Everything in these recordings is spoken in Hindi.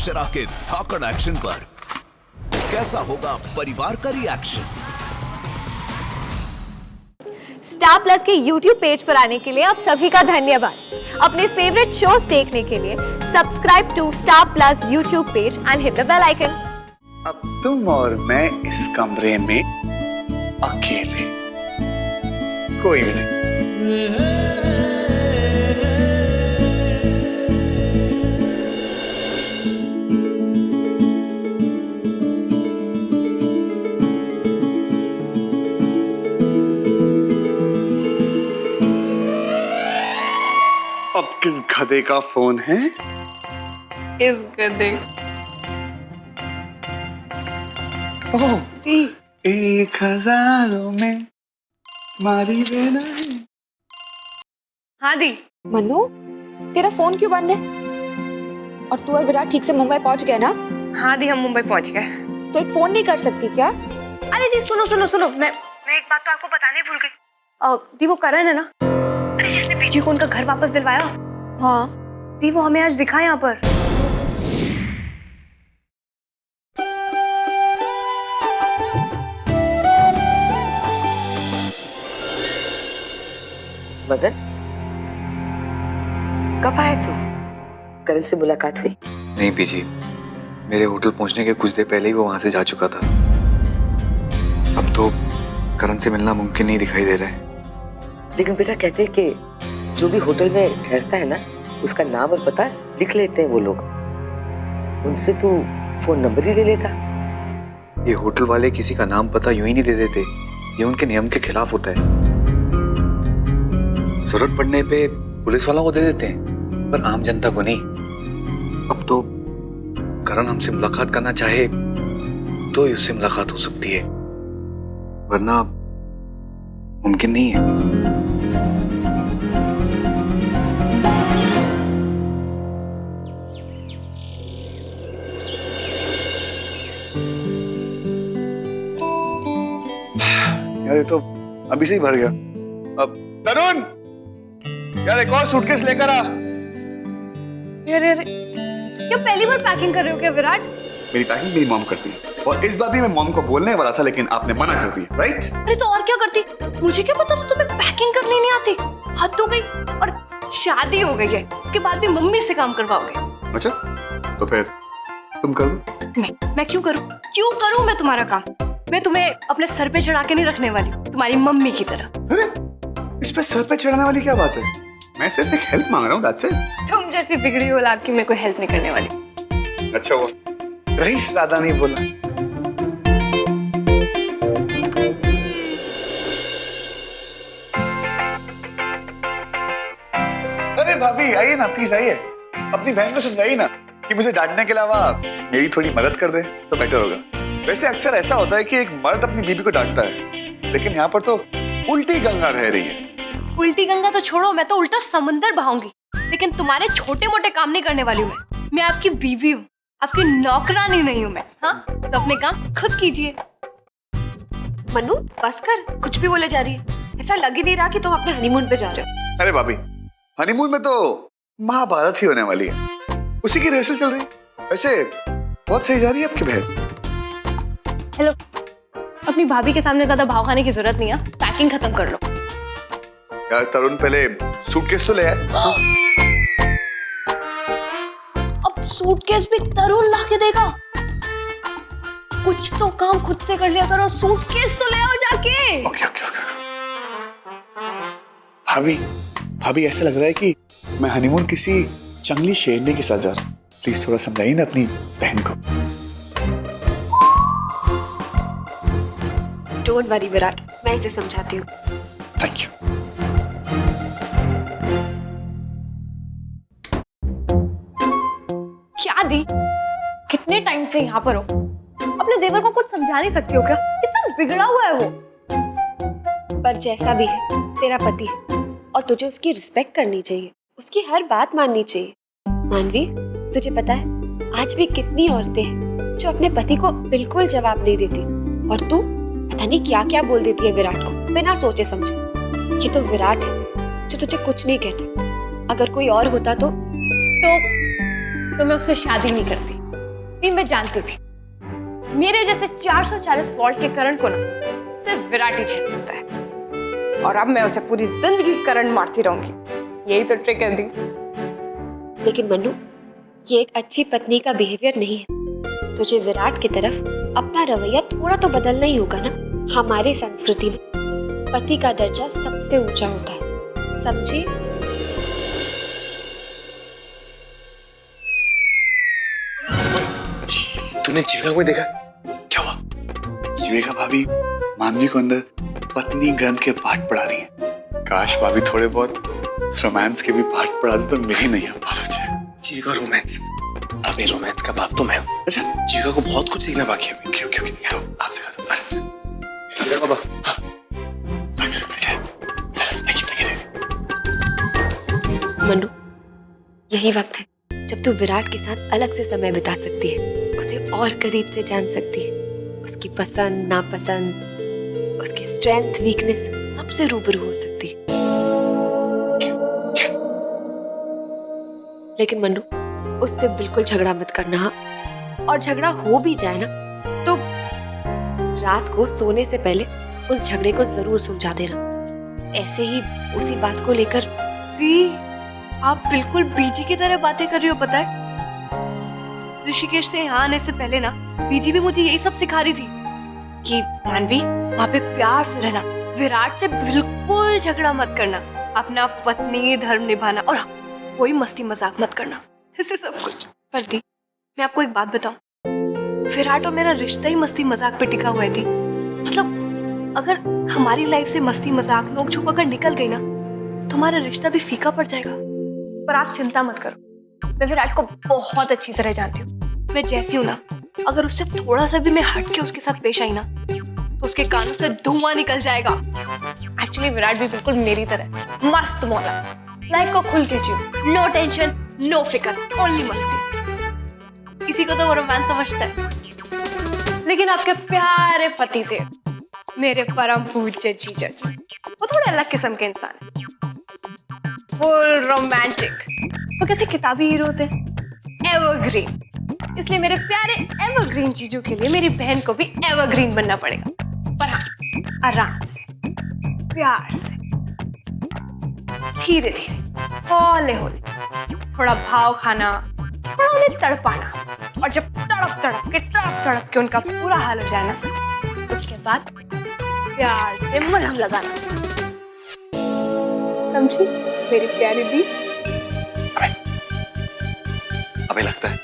अक्षरा के धाकड़ एक्शन पर कैसा होगा परिवार का रिएक्शन? स्टार प्लस के YouTube पेज पर आने के लिए आप सभी का धन्यवाद। अपने फेवरेट शोज देखने के लिए subscribe to Star Plus YouTube page and hit the bell icon. अब तुम और मैं इस कमरे में अकेले, कोई भी नहीं। अब किस गधे का फोन है? इस गधे। ओह, 1000 में मारी बेना है। हाँ दी। मनु, तेरा फोन क्यों बंद है? और तू और विराट ठीक से मुंबई पहुंच गए ना? हाँ दी, हम मुंबई पहुंच गए। तो एक फोन नहीं कर सकती क्या? अरे दी सुनो सुनो सुनो, मैं एक बात तो आपको बताने भूल गई। दी वो करण है ना, अरे जिसने बीजी को उनका घर वापस दिलवाया। हाँ दी वो हमें आज दिखा यहाँ पर। मदन, कब आया तू? करण से मुलाकात हुई? नहीं पीजी, मेरे होटल पहुंचने के कुछ देर पहले ही वो वहां से जा चुका था। अब तो करण से मिलना मुमकिन नहीं दिखाई दे रहा है। लेकिन बेटा कहते हैं कि जो भी होटल में ठहरता है ना, उसका नाम और पता लिख लेते हैं वो लोग। उनसे तू फोन नंबर ही ले लेता। ये होटल वाले किसी का नाम पता यूं ही नहीं दे देते, ये उनके नियम के खिलाफ होता है। जरूरत पड़ने पे पुलिस वालों को दे देते हैं, पर आम जनता को नहीं। अब तो करण हमसे मुलाकात करना चाहे तो ही उससे मुलाकात हो सकती है, वरना मुमकिन नहीं है। यार ये तो अभी से ही भर गया। अब तरुण, यार एक और सूटकेस लेकर आ। अरे क्या पहली बार पैकिंग कर रहे हो क्या विराट? मेरी पैकिंग मेरी मॉम करती है, और इस बार भी मैं मॉम को बोलने वाला था, लेकिन आपने मना कर दिया, राइट? अरे तो और क्या करती? मुझे क्या पता था तुम्हें पैकिंग करनी नहीं आती। हद हो गई। और शादी हो गई है, इसके बाद भी मम्मी से काम करवाओगे? अच्छा, तो फिर तुम कर दो। मैं क्यों करूं? क्यों करूं मैं तुम्हारा काम? मैं तुम्हें अपने सर पे चढ़ा के नहीं रखने वाली, तुम्हारी मम्मी की तरह। अरे इस पे सर पे चढ़ाने वाली क्या बात है? मैं सिर्फ एक हेल्प मांग रहा हूँ, दैट्स इट। तुम जैसी बिगड़ी औलाद की मैं कोई हेल्प नहीं करने वाली। अच्छा हुआ रईस ज्यादा नहीं बोला। अरे भाभी आइए ना, प्लीज आइए। अपनी बहन को समझाइए ना कि मुझे डांटने के अलावा मेरी थोड़ी मदद कर दे तो बेटर होगा। वैसे अक्सर ऐसा होता है कि एक मर्द अपनी बीवी को डांटता है, लेकिन यहाँ पर तो उल्टी गंगा बह रही है। उल्टी गंगा तो छोड़ो, मैं तो उल्टा समंदर बहाऊंगी। लेकिन तुम्हारे छोटे मोटे काम नहीं करने वाली हूँ मैं आपकी बीवी हूँ, आपकी नौकरानी नहीं हूँ मैं। हाँ तो अपने काम खुद कीजिए। मनु बस कर, कुछ भी बोले जा रही है। ऐसा लग ही नहीं रहा कि तुम अपने हनीमून पे जा रहे हो। अरे भाभी, हनीमून में तो महाभारत ही होने वाली है, उसी की रिहर्सल चल रही है। वैसे बहुत सही जा रही है आपकी बहन। हेलो, अपनी भाभी के सामने ज्यादा भाव खाने की जरूरत नहीं है। पैकिंग खत्म कर लो। यार तरुण पहले सूटकेस तो ले आए। अब सूटकेस भी तरुण ला के देगा? कुछ तो काम खुद से कर लिया करो, सूटकेस तो ले आओ जाके। Okay okay okay. भाभी भाभी ऐसा लग रहा है कि मैं हनीमून किसी जंगली शेरनी के साथ जा रहा हूँ। प्लीज थोड़ा समझाइए ना अपनी बहन को। डोंट वरी विराट, मैं इसे समझाती हूँ। Thank you. क्या दी, कितने टाइम से यहाँ पर हो? अपने देवर को कुछ समझा नहीं सकती हो क्या? इतना बिगड़ा हुआ है वो। पर जैसा भी है तेरा पति है, और तुझे उसकी रिस्पेक्ट करनी चाहिए, उसकी हर बात माननी चाहिए। मानवी, तुझे पता है आज भी कितनी औरतें हैं जो अपने पति को बिल्कुल जवाब नहीं देती, और तू पता नहीं क्या क्या बोल देती है विराट को बिना सोचे समझे। ये तो विराट है जो तुझे कुछ नहीं कहता। अगर कोई और होता तो मैं उससे शादी नहीं करती। नहीं, मैं जानती थी मेरे जैसे 440 वोल्ट के करंट को ना सिर्फ विराट ही झेल सकता है, और अब मैं उसे पूरी जिंदगी करंट मारती रहूंगी। यही तो ट्रिक है दी। लेकिन मन्नू, ये एक अच्छी पत्नी का बिहेवियर नहीं है। तुझे विराट की तरफ अपना रवैया थोड़ा तो बदलना ही होगा ना। हमारे संस्कृति में पति का दर्जा सबसे ऊंचा होता है, समझी? तूने जीविका को देखा? क्या हुआ? जीविका भाभी मानवी को अंदर पत्नी ग्रंथ के पाठ पढ़ा रही है। काश भाभी थोड़े बहुत रोमांस के भी पाठ पढ़ा दे तो मेरी नहीं आ बात हो जाए। जीविका रोमांस? अबे रोमांस का बाप तो मैं हूँ। अच्छा, जीविका को बहुत कुछ सीखना बाकी है। ओके ओके ओके, तो आप दिखा दो। जीविका बाबा, हाँ। मन्नू, यही वक्त है जब तू विराट के साथ अलग से समय बिता सकती है, उसे और करीब से जान सकती है, उसकी पसंद नापसंद, उसकी स्ट्रेंथ वीकनेस सबसे रूबरू हो सकती है। लेकिन मन्नू, उससे बिल्कुल झगड़ा मत करना, हाँ? और झगड़ा हो भी जाए ना तो रात को सोने से पहले उस झगड़े को जरूर सुलझा देना। ऐसे ही उसी बात को लेकर। दी, आप बिल्कुल बीजी की तरह बातें कर रही हो। पता है, ऋषिकेश से यहाँ आने से पहले ना बीजी भी मुझे यही सब सिखा रही थी कि मानवी, वहाँ पे प्यार से रहना, विराट से बिल्कुल झगड़ा मत करना, अपना पत्नी धर्म निभाना, और कोई मस्ती मजाक मत करना, इससे सब कुछ। पर दी, मैं आपको एक बात बताऊं, विराट और मेरा रिश्ता ही मस्ती मजाक पे टिका हुआ है दी। मतलब अगर हमारी लाइफ से मस्ती मजाक नोक झोंक अगर निकल गई ना तो हमारा रिश्ता भी फीका पड़ जाएगा। पर आप चिंता मत करो, मैं विराट को बहुत अच्छी तरह जानती हूँ। मैं जैसी हूँ ना, अगर उससे थोड़ा सा भी मैं हट के उसके साथ पेश आई ना तो उसके कानों से धुआं निकल जाएगा। एक्चुअली विराट भी बिल्कुल मेरी तरह मस्त मौला, लाइफ को खुल के जियो, नो टेंशन नो फिकर, ओनली मस्ती। किसी को तो वो रोमांस समझता है, लेकिन आपके प्यारे पति थे मेरे परम पूज्य जीजा जी, वो थोड़े अलग किस्म के इंसान है, फुल रोमांटिक। वो कैसे किताबी हीरो थे, एवरग्रीन। इसलिए मेरे प्यारे एवरग्रीन चीजों के लिए मेरी बहन को भी एवरग्रीन बनना पड़ेगा। पर हाँ, आराम से, प्यार से, धीरे धीरे, हौले हौले, थोड़ा भाव खाना, थोड़ा उन्हें तड़पाना, और जब तड़प तड़प के उनका पूरा हाल हो जाए ना, उसके बाद प्यार से मलहम लगाना। समझी मेरी प्यारी दी? अबे लगता है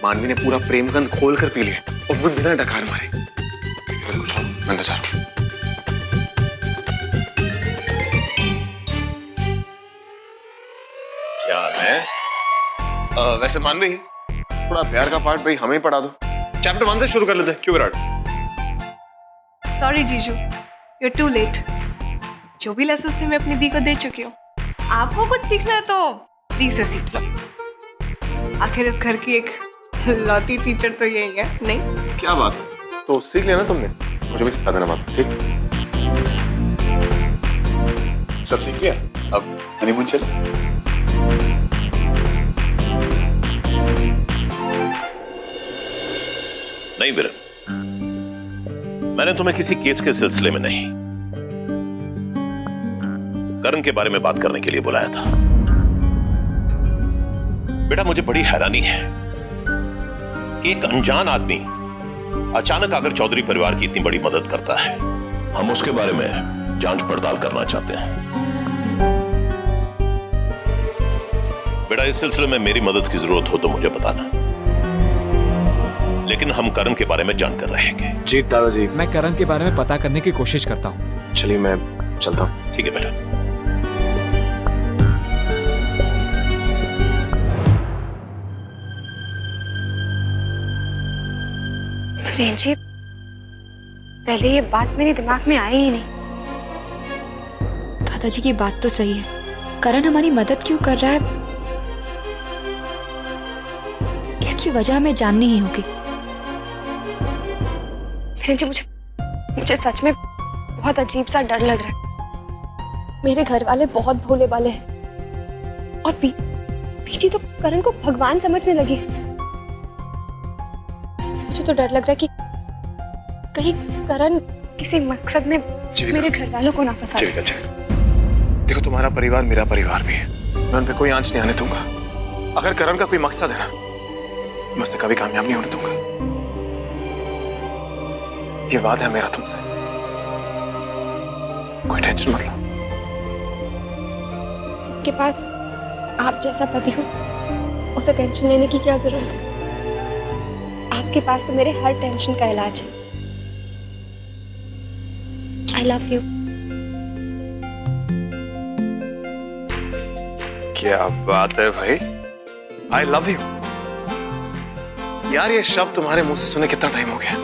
मानवी ने पूरा प्रेमगंध खोल कर पी लिया और वो बिना डकार मारे। इसी पर कुछ मैं तो जा रहा हूं। क्या है? वैसे मानवी, थोड़ा प्यार का पार्ट भाई हमें पढ़ा दो। चैप्टर 1 से शुरू कर लेते हैं, क्यों विराट? सॉरी जीजू, यू आर टू लेट। जो भी लेसन्स थे मैं अपनी दी को दे चुकी हूँ। आपको कुछ सीखना है तो दी से सीख लो। आखिर इस घर की एक लौती टीचर तो यही है, नहीं? क्या बात है, तो सीख लेना तुमने, मुझे भी सिखा देना बात, ठीक? सब सीख लिया, अब हनीमून चले। नहीं विरन, मैंने तुम्हें किसी केस के सिलसिले में नहीं, करण के बारे में बात करने के लिए बुलाया था। बेटा, मुझे बड़ी हैरानी है कि एक अनजान आदमी अचानक आकर चौधरी परिवार की इतनी बड़ी मदद करता है। हम उसके बारे में जांच पड़ताल करना चाहते हैं। बेटा, इस सिलसिले में मेरी मदद की जरूरत हो तो मुझे बताना, लेकिन हम करण के बारे में जानकर रहेंगे। जी दादाजी, मैं करण के बारे में पता करने की कोशिश करता हूँ। चलिए मैं चलता हूँ। ठीक है बेटा। जी, पहले ये बात मेरे दिमाग में आई ही नहीं। दादाजी की बात तो सही है, करण हमारी मदद क्यों कर रहा है इसकी वजह हमें जाननी ही होगी। जी, मुझे सच में बहुत अजीब सा डर लग रहा है। मेरे घर वाले बहुत भोले भाले हैं और पीटी तो करण को भगवान समझने लगे। मुझे तो डर लग रहा है कि कहीं करण किसी मकसद में मेरे घर वालों को ना फंसा दे। जीविका देखो, तुम्हारा परिवार मेरा परिवार भी है, मैं उन पे कोई आंच नहीं आने दूंगा। अगर करण का कोई मकसद है ना, मैं उसे कभी कामयाब नहीं होने दूंगा। ये वादा है मेरा तुमसे, कोई टेंशन मत लो। जिसके पास आप जैसा पति हो उसे टेंशन लेने की क्या जरूरत है? आपके पास तो मेरे हर टेंशन का इलाज है। I love you. क्या बात है भाई, I love you। यार ये शब्द तुम्हारे मुंह से सुने कितना टाइम हो गया।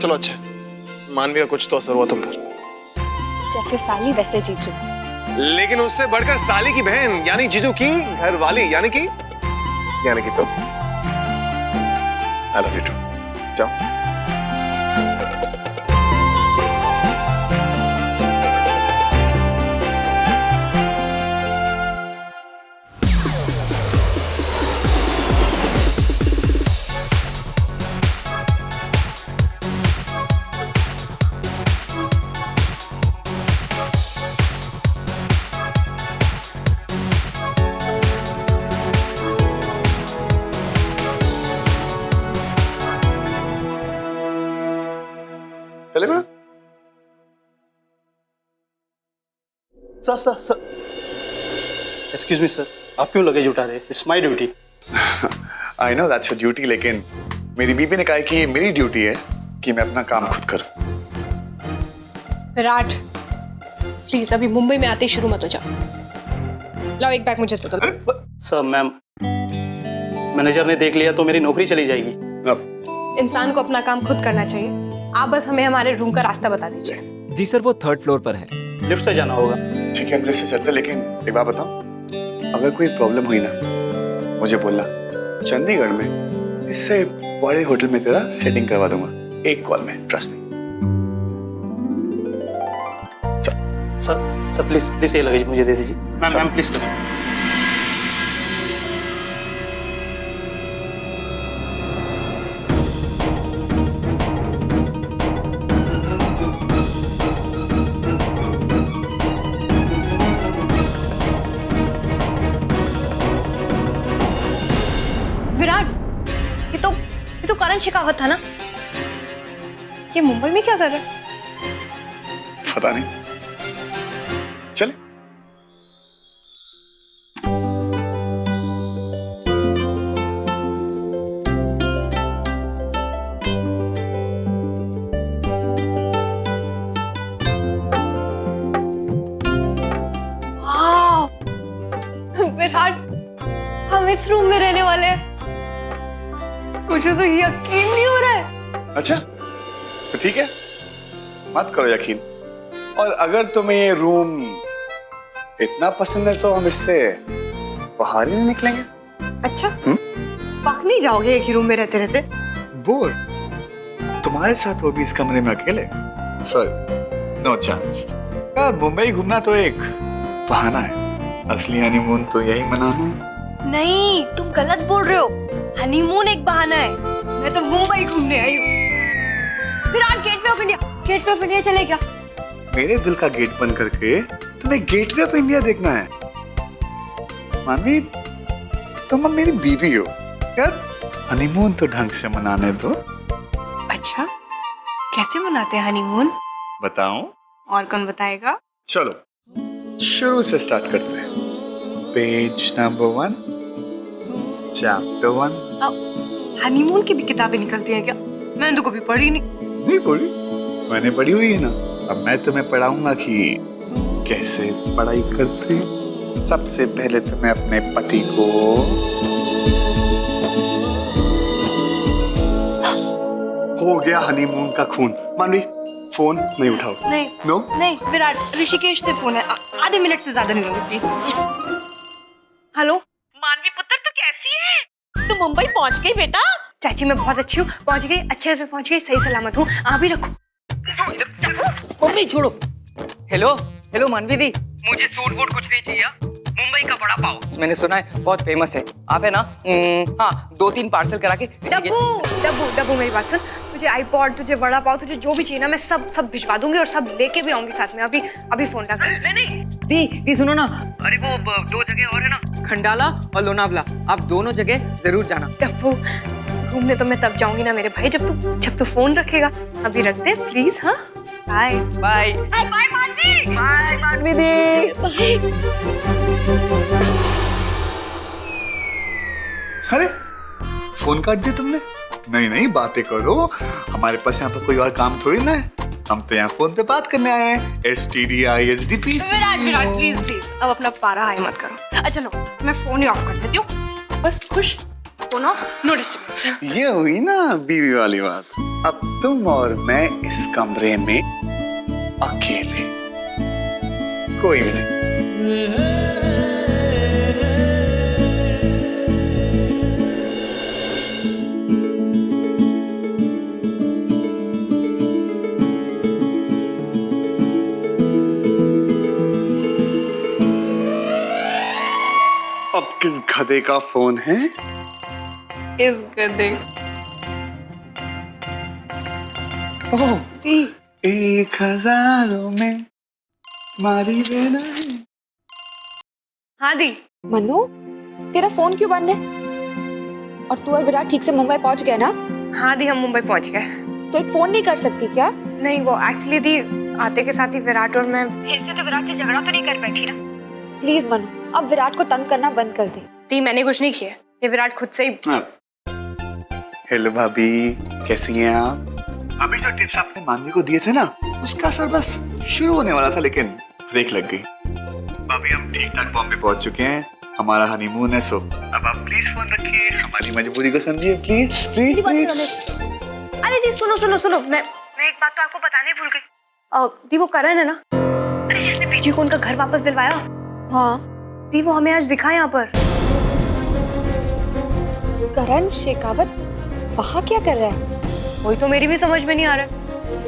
चलो अच्छा, मानवी का कुछ तो असर हुआ तुम पर। जैसे साली वैसे जीजू। लेकिन उससे बढ़कर साली की बहन यानी जीजू की घर वाली यानी कि तो I love you too। जाओ। चले ना? सर एक्सक्यूज मी सर, आप क्यों लगेज उठा रहे? It's my duty. I know that's your duty, लेकिन मेरी बीबी ने कहा कि ये मेरी ड्यूटी है कि मैं अपना काम खुद करूं। विराट प्लीज अभी मुंबई में आते ही शुरू मत हो जाओ। लाओ एक बैग मुझे तो दो। सर मैम, मैनेजर ने देख लिया तो मेरी नौकरी चली जाएगी। इंसान को अपना काम खुद करना चाहिए। आप बस हमें हमारे रूम का रास्ता बता दीजिए। जी सर, वो 3rd फ्लोर पर है। लिफ्ट से जाना होगा। ठीक है, हम लिफ्ट से चलते, लेकिन एक बात बताओ, अगर कोई प्रॉब्लम हुई ना मुझे बोलना। चंडीगढ़ में इससे बड़े होटल में तेरा सेटिंग करवा दूंगा, एक कॉल में, ट्रस्ट मी। सर प्लीज ये लगेज मुझे दे दीजिए। मैम प्लीज करें। विराट ये तो करण शेखावत था ना? ये मुंबई में क्या कर रहा है? पता नहीं, चले। विराट हम इस रूम में रहने वाले हैं। मुझे तो यकीन नहीं हो रहा है। अच्छा तो ठीक है, मत करो यकीन। और अगर तुम्हें ये रूम इतना पसंद है तो हम इससे बाहर ही नहीं निकलेंगे। अच्छा पक नहीं जाओगे एक ही रूम में रहते रहते? बोर तुम्हारे साथ, वो भी इस कमरे में अकेले? Sorry, no chance. यार मुंबई घूमना तो एक बहाना है, असली हनीमून तो यही मनाना है। नहीं तुम गलत बोल रहे हो। हनीमून एक बहाना है, मैं तो मुंबई घूमने आई हूँ। विराट गेटवे ऑफ इंडिया चले क्या? मेरे दिल का गेट बंद करके तुम्हें गेटवे ऑफ इंडिया देखना है? मानवी तुम अब मेरी बीवी हो यार, हनीमून तो ढंग से मनाने दो। अच्छा कैसे मनाते हैं हनीमून? बताऊं? और कौन बताएगा? चलो शुरू से स्टार्ट करते हैं। Page number 1, chapter 1। हनीमून की भी किताबें निकलती हैं क्या? मैंने तो कभी पढ़ी नहीं पढ़ी? मैंने पढ़ी हुई है ना। अब मैं तुम्हें पढ़ाऊंगा कि कैसे पढ़ाई करते हैं। सबसे पहले तुम्हें अपने पति को हो गया हनीमून का खून। मानवी फोन नहीं उठाओ। नहीं नो नहीं विराट, ऋषिकेश से फोन है, आधे मिनट से ज्यादा नहीं लगे प्लीज। हेलो मानवी पुत्र, तू कैसी है? तू मुंबई पहुंच गई बेटा? चाची मैं बहुत अच्छी हूँ, पहुंच गई, अच्छे से पहुंच गई, सही सलामत हूँ। आप भी रखो। मम्मी छोड़ो। हेलो मानवी दी, मुझे सूट वूट कुछ नहीं चाहिए। मुंबई मुंबई का वड़ा पाव। मैंने सुना है बहुत फेमस है। आप है ना, हाँ 2-3 पार्सल करा के। डब्बू मेरी बात सुन, तुझे आईपॉड, तुझे वड़ा पाव, तुझे जो भी चाहिए ना मैं सब भिजवा दूंगी और सब लेके भी आऊंगी साथ में। अभी फोन रख। नहीं दी सुनो ना, अरे वो 2 जगह और है ना, खंडाला और लोनावला, आप दोनों जगह जरूर जाना। डब्बू घूमने तो मैं तब जाऊंगी ना मेरे भाई जब तू फोन रखेगा। अभी रख दे प्लीज। हाँ बाय बाय बाय मानवी, बाय मानवी दी। अरे फोन काट दिया तुमने? नहीं बातें करो, हमारे पास यहाँ पर कोई और काम थोड़ी ना है। हम तो यहाँ फोन पे बात करने आए हैं। STDISDP। विराट प्लीज अब अपना पारा हाई मत करो। अच्छा लो मैं फोन ही ऑफ कर देती हूँ। बस खुश, फोन ऑफ, नो डिस्टर्बेंस। ये हुई ना बीवी वाली बात। अब तुम और मैं इस कमरे में अकेले, कोई भी नहीं। अब किस गधे का फोन है? इस गधे। ओह दी। 1000 में मारी बेना है। हाँ दी। मनु तेरा फोन क्यों बंद है? और तू और विराट ठीक से मुंबई पहुंच गए ना? हाँ दी हम मुंबई पहुंच गए। तो एक फोन नहीं कर सकती क्या? नहीं वो एक्चुअली दी आते के साथ ही विराट और मैं फिर से तो विराट से झगड़ा तो नहीं कर बैठी ना? प्लीज मनु अब विराट को तंग करना बंद कर दे। दी मैंने कुछ नहीं किया, ये विराट खुद से ही। हेलो भाभी, कैसी हैं आप? अभी जो टिप्स आपने मानवी को दिए थे ना, उसका असर बस शुरू होने वाला था लेकिन ब्रेक लग गई। भाभी हम ठीक ठाक बॉम्बे पहुंच चुके हैं, हमारा हनीमून है। सो अब आप प्लीज फोन रखिए, हमारी मजबूरी को समझिए प्लीज प्लीज प्लीज। अरे दी सुनो मैं एक बात तो आपको बताने भूल गई। दी वो करण है ना, अरे जिसने बीजी को उनका घर वापस दिलवाया। हाँ दी वो हमें आज दिखा यहाँ पर। करण शेखावत वहाँ क्या कर रहा है? वही तो मेरी भी समझ में नहीं आ रहा।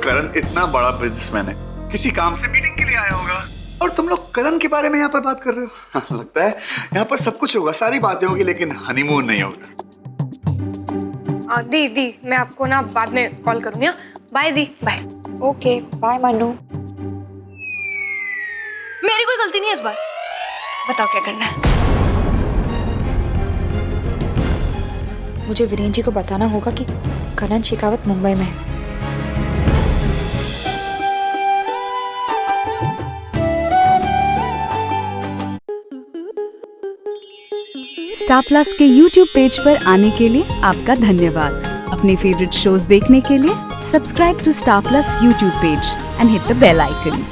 करण इतना बड़ा बिजनेसमैन है, किसी काम से मीटिंग के लिए आया होगा और तुम लोग करण के बारे में यहाँ पर बात कर रहे हो। लगता है यहाँ पर सब कुछ होगा, सारी बातें होगी लेकिन हनीमून नहीं होगा। दी मैं आपको ना बाद में कॉल करूंगी। बाय दी बाय। Okay bye Manu. मेरी कोई गलती नहीं है इस बार, बताओ क्या करना है? मुझे वीरेन जी को बताना होगा कि करण शेखावत मुंबई में है। स्टार प्लस के YouTube पेज पर आने के लिए आपका धन्यवाद। अपने फेवरेट शोज देखने के लिए subscribe to Star Plus YouTube page and hit the bell icon.